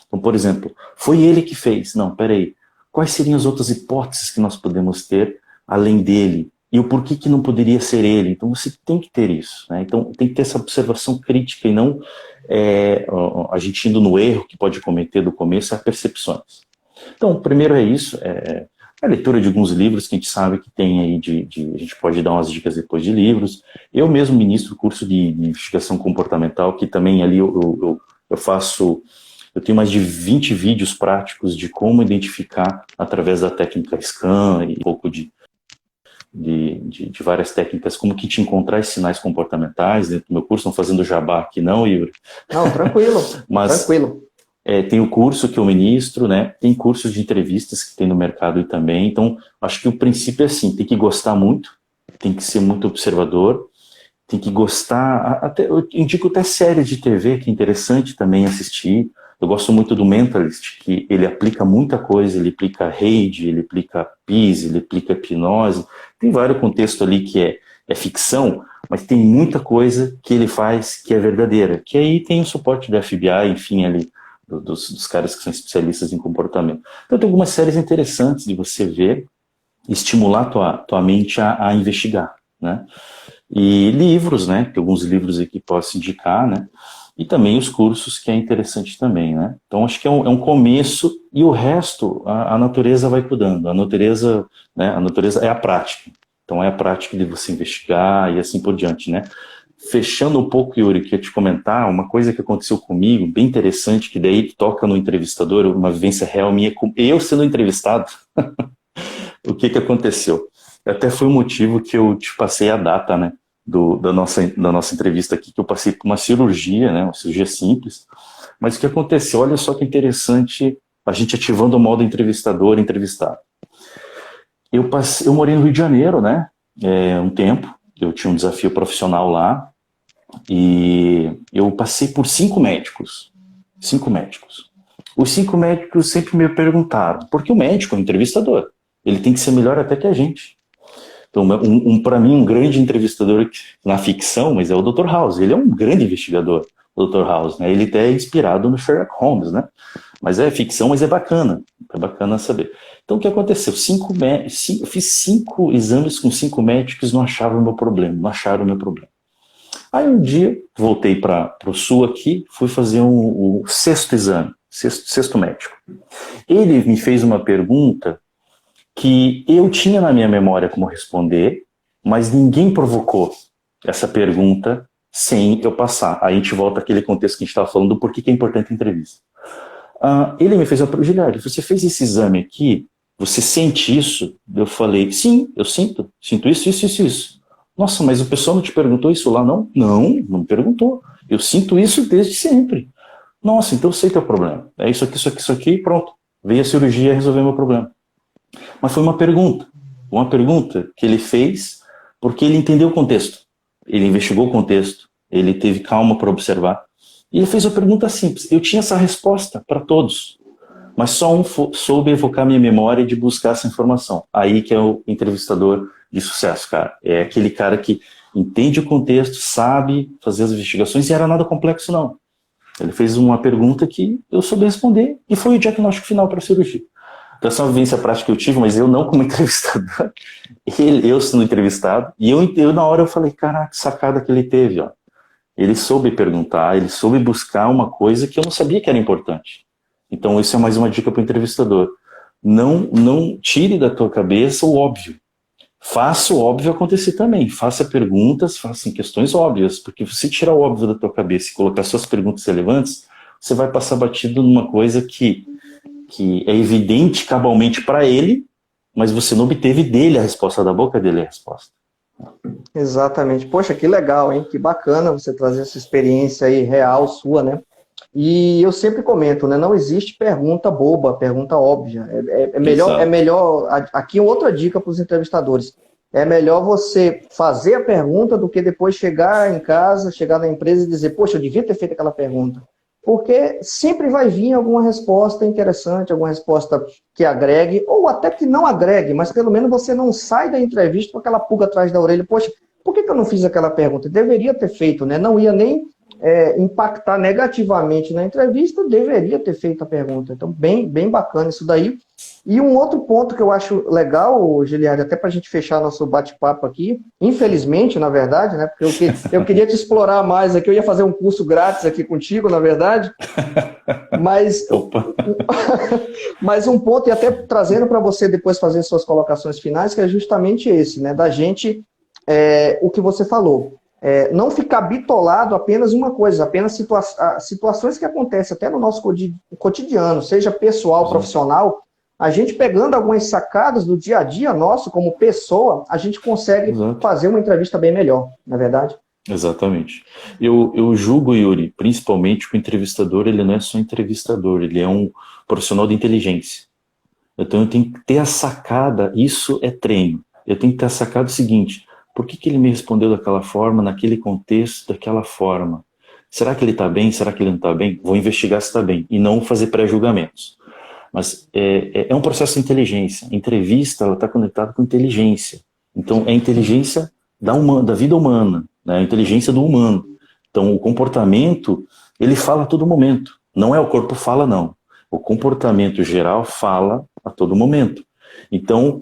Então, por exemplo, foi ele que fez. Não, peraí. Quais seriam as outras hipóteses que nós podemos ter além dele? E o porquê que não poderia ser ele? Então você tem que ter isso, né? Então tem que ter essa observação crítica e não a gente indo no erro que pode cometer do começo, percepções. Então, o primeiro é isso, a leitura de alguns livros que a gente sabe que tem aí, a gente pode dar umas dicas depois de livros. Eu mesmo ministro curso de investigação comportamental, que também ali eu tenho mais de 20 vídeos práticos de como identificar através da técnica SCAN e um pouco de várias técnicas, como que te encontrar esses sinais comportamentais dentro do meu curso. Não fazendo jabá aqui não, Yuri. Não, tranquilo. Mas tranquilo. Tem o curso que eu ministro, né? Tem cursos de entrevistas que tem no mercado também. Então, acho que o princípio é assim, tem que gostar muito, tem que ser muito observador, tem que gostar, eu indico até séries de TV, que é interessante também assistir. Eu gosto muito do Mentalist, que ele aplica muita coisa, ele aplica RAID, ele aplica PIS, ele aplica hipnose. Tem vários contextos ali que é ficção, mas tem muita coisa que ele faz que é verdadeira. Que aí tem o suporte da FBI, enfim, ali, dos caras que são especialistas em comportamento. Então tem algumas séries interessantes de você ver, estimular tua mente a investigar, né? E livros, né? Tem alguns livros aqui que posso indicar, né? E também os cursos, que é interessante também, né? Então, acho que é um começo, e o resto, a natureza vai cuidando. A natureza é a prática. Então, é a prática de você investigar e assim por diante, né? Fechando um pouco, Yuri, queria te comentar uma coisa que aconteceu comigo, bem interessante, que daí toca no entrevistador, uma vivência real minha, eu sendo entrevistado. O que aconteceu? Até foi o motivo que eu te passei a data, né? Da nossa entrevista aqui, que eu passei por uma cirurgia, né, uma cirurgia simples, mas o que aconteceu, olha só que interessante, a gente ativando o modo entrevistador, entrevistado. Eu morei no Rio de Janeiro, né, um tempo, eu tinha um desafio profissional lá, e eu passei por 5 médicos, Os 5 médicos sempre me perguntaram, porque o médico é um entrevistador, ele tem que ser melhor até que a gente. Então, para mim, um grande entrevistador na ficção, mas é o Dr. House. Ele é um grande investigador, o Dr. House, né? Ele até é inspirado no Sherlock Holmes, né? Mas é ficção, mas é bacana saber. Então, o que aconteceu? Eu fiz 5 exames com 5 médicos, não achavam o meu problema, não acharam o meu problema. Aí um dia, voltei para o sul aqui, fui fazer o 6º exame, sexto médico. Ele me fez uma pergunta que eu tinha na minha memória como responder, mas ninguém provocou essa pergunta sem eu passar. Aí a gente volta àquele contexto que a gente estava falando do porquê que é importante a entrevista. Ele me fez uma pergunta, Giliardi, você fez esse exame aqui, você sente isso? Eu falei, sim, eu sinto isso. Nossa, mas o pessoal não te perguntou isso lá, não? Não me perguntou. Eu sinto isso desde sempre. Nossa, então eu sei teu problema. É isso aqui, pronto. Veio a cirurgia resolver meu problema. Mas foi uma pergunta que ele fez porque ele entendeu o contexto, ele investigou o contexto, ele teve calma para observar, e ele fez uma pergunta simples. Eu tinha essa resposta para todos, mas só um soube evocar minha memória de buscar essa informação. Aí que é o entrevistador de sucesso, cara. É aquele cara que entende o contexto, sabe fazer as investigações, e era nada complexo, não. Ele fez uma pergunta que eu soube responder, e foi o diagnóstico final para a cirurgia. Então, essa é uma vivência prática que eu tive, mas eu não como entrevistador, eu sendo entrevistado, e eu na hora eu falei, caraca, que sacada que ele teve, ó. Ele soube perguntar, ele soube buscar uma coisa que eu não sabia que era importante. Então, isso é mais uma dica para o entrevistador. Não tire da tua cabeça o óbvio. Faça o óbvio acontecer também. Faça perguntas, faça questões óbvias, porque se tirar o óbvio da tua cabeça e colocar suas perguntas relevantes, você vai passar batido numa coisa que é evidente cabalmente para ele, mas você não obteve dele a resposta, da boca dele a resposta. Exatamente. Poxa, que legal, hein? Que bacana você trazer essa experiência aí real sua, né? E eu sempre comento, né? Não existe pergunta boba, pergunta óbvia. É melhor. Aqui outra dica para os entrevistadores. É melhor você fazer a pergunta do que depois chegar em casa, chegar na empresa e dizer, poxa, eu devia ter feito aquela pergunta. Porque sempre vai vir alguma resposta interessante, alguma resposta que agregue, ou até que não agregue, mas pelo menos você não sai da entrevista com aquela pulga atrás da orelha. Poxa, por que eu não fiz aquela pergunta? Deveria ter feito, né? Não ia nem impactar negativamente na entrevista, deveria ter feito a pergunta. Então, bem bacana isso daí. E um outro ponto que eu acho legal, Giliardi, até para a gente fechar nosso bate-papo aqui, infelizmente, na verdade, né? Porque eu queria te explorar mais aqui, eu ia fazer um curso grátis aqui contigo, na verdade, mas, mas um ponto, e até trazendo para você depois fazer suas colocações finais, que é justamente esse, né? Da gente, o que você falou. Não ficar bitolado apenas uma coisa, apenas situações que acontecem até no nosso cotidiano, seja pessoal, profissional, a gente pegando algumas sacadas do dia a dia nosso como pessoa, a gente consegue fazer uma entrevista bem melhor, não é verdade? Exatamente. Eu julgo, Yuri, principalmente que o entrevistador, ele não é só entrevistador, ele é um profissional de inteligência. Então eu tenho que ter a sacada, isso é treino. Eu tenho que ter a sacada o seguinte, por que ele me respondeu daquela forma, naquele contexto, daquela forma? Será que ele está bem? Será que ele não está bem? Vou investigar se está bem, e não fazer pré-julgamentos. Mas é um processo de inteligência. A entrevista está conectada com inteligência. Então, é a inteligência da vida humana, né? A inteligência do humano. Então, o comportamento, ele fala a todo momento. Não é o corpo fala, não. O comportamento geral fala a todo momento. Então,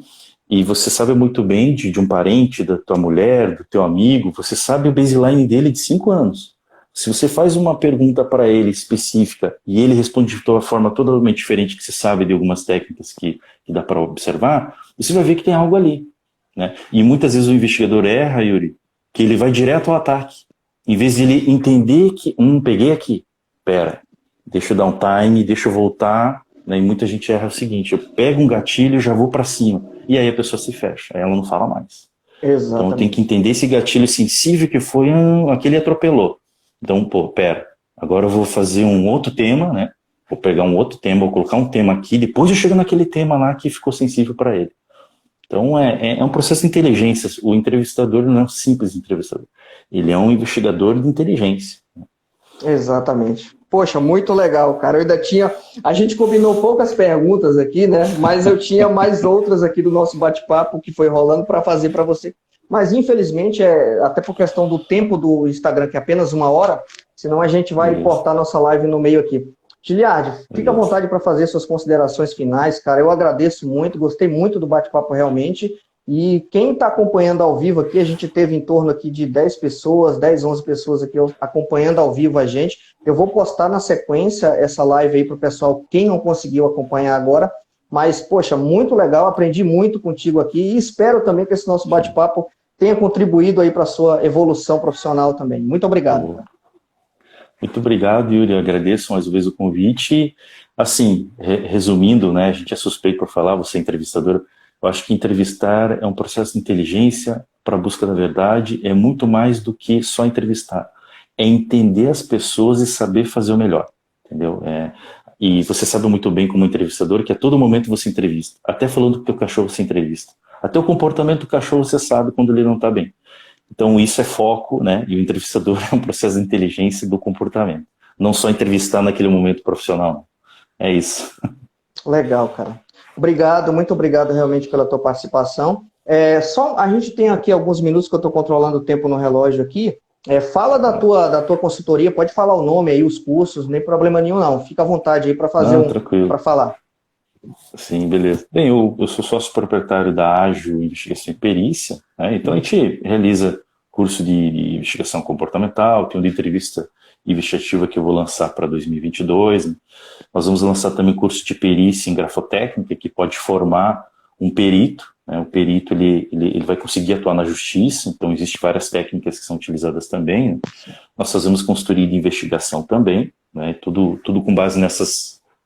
e você sabe muito bem de um parente, da tua mulher, do teu amigo, você sabe o baseline dele de 5 anos. Se você faz uma pergunta para ele específica e ele responde de uma forma totalmente diferente, que você sabe de algumas técnicas que dá para observar, você vai ver que tem algo ali, né? E muitas vezes o investigador erra, Yuri, que ele vai direto ao ataque. Em vez de ele entender que, peguei aqui, pera, deixa eu dar um time, deixa eu voltar, né? E muita gente erra o seguinte, eu pego um gatilho e já vou para cima. E aí a pessoa se fecha, aí ela não fala mais. Exatamente. Então tem que entender esse gatilho sensível que foi aquele atropelou. Então, pera, agora eu vou fazer um outro tema, né? Vou pegar um outro tema, vou colocar um tema aqui, depois eu chego naquele tema lá que ficou sensível para ele. Então, é um processo de inteligência. O entrevistador não é um simples entrevistador. Ele é um investigador de inteligência. Exatamente. Poxa, muito legal, cara. Eu ainda tinha. A gente combinou poucas perguntas aqui, né? Mas eu tinha mais outras aqui do nosso bate-papo que foi rolando para fazer para você. Mas infelizmente, até por questão do tempo do Instagram, que é apenas 1 hora, senão a gente vai Beleza. cortar nossa live no meio aqui. Giliardi, fica à Beleza. vontade para fazer suas considerações finais, cara. Eu agradeço muito, gostei muito do bate-papo realmente. E quem está acompanhando ao vivo aqui, a gente teve em torno aqui de 10 pessoas, 10, 11 pessoas aqui acompanhando ao vivo a gente. Eu vou postar na sequência essa live aí para o pessoal, quem não conseguiu acompanhar agora. Mas, poxa, muito legal, aprendi muito contigo aqui e espero também que esse nosso bate-papo tenha contribuído aí para a sua evolução profissional também. Muito obrigado. Boa. Muito obrigado, Yuri. Eu agradeço mais uma vez o convite. Assim, resumindo, né, a gente é suspeito por falar, você é entrevistador. Eu acho que entrevistar é um processo de inteligência para a busca da verdade, é muito mais do que só entrevistar. É entender as pessoas e saber fazer o melhor, entendeu? E você sabe muito bem como entrevistador que a todo momento você entrevista. Até falando com o teu cachorro você entrevista. Até o comportamento do cachorro você sabe quando ele não está bem. Então isso é foco, né? E o entrevistador é um processo de inteligência do comportamento. Não só entrevistar naquele momento profissional. É isso. Legal, cara. Obrigado, muito obrigado realmente pela tua participação. Só a gente tem aqui alguns minutos que eu estou controlando o tempo no relógio aqui. Fala da tua consultoria, pode falar o nome aí, os cursos, nem problema nenhum não. Fica à vontade aí para fazer Tranquilo. para falar. Sim, beleza. Bem, eu sou sócio proprietário da Ágil Investigação e Perícia, né? Então a gente realiza curso de investigação comportamental, tem um de entrevista investigativa que eu vou lançar para 2022, né? Nós vamos lançar também curso de perícia em grafotécnica, que pode formar um perito, né? O perito ele vai conseguir atuar na justiça, então existem várias técnicas que são utilizadas também, né? Nós fazemos consultoria de investigação também, né? Tudo com base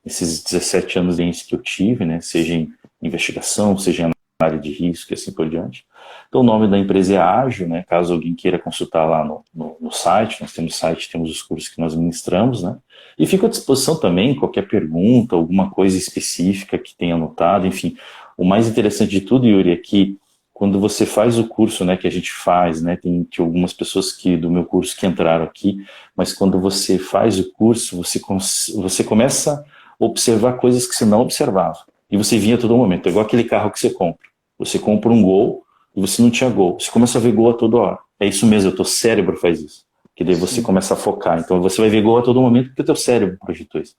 esses 17 anos de experiência que eu tive, né, seja em investigação, seja na área de risco e assim por diante. Então o nome da empresa é Ágil, né, caso alguém queira consultar lá no site, nós temos site, temos os cursos que nós ministramos, né, e fico à disposição também, qualquer pergunta, alguma coisa específica que tenha anotado, enfim. O mais interessante de tudo, Yuri, é que quando você faz o curso, né, que a gente faz, né, tem algumas pessoas do meu curso que entraram aqui, mas quando você faz o curso, você começa observar coisas que você não observava. E você via a todo momento. É igual aquele carro que você compra. Você compra um Gol e você não tinha Gol. Você começa a ver Gol a toda hora. É isso mesmo, o teu cérebro faz isso. Que daí você começa a focar. Então você vai ver Gol a todo momento porque o teu cérebro projetou isso.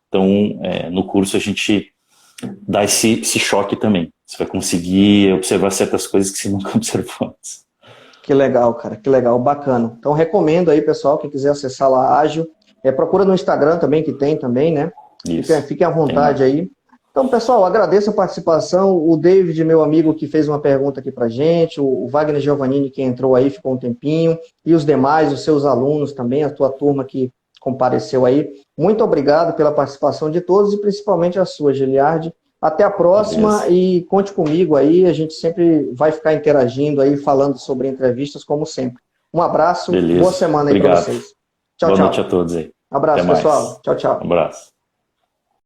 Então, no curso a gente dá esse choque também. Você vai conseguir observar certas coisas que você nunca observou antes. Que legal, cara. Que legal, bacana. Então recomendo aí, pessoal, quem quiser acessar lá a Ágil. Procura no Instagram também, que tem também, né? Fiquem à vontade aí. Então, pessoal, agradeço a participação. O David, meu amigo, que fez uma pergunta aqui pra gente, o Wagner Giovannini, que entrou aí, ficou um tempinho, e os demais, os seus alunos também, a tua turma que compareceu aí. Muito obrigado pela participação de todos, e principalmente a sua, Giliardi. Até a próxima. Beleza. E conte comigo aí, a gente sempre vai ficar interagindo aí, falando sobre entrevistas, como sempre. Um abraço, Beleza. Boa semana aí para vocês. Tchau, Boa noite a todos aí. Abraço, pessoal. Tchau, tchau. Um abraço.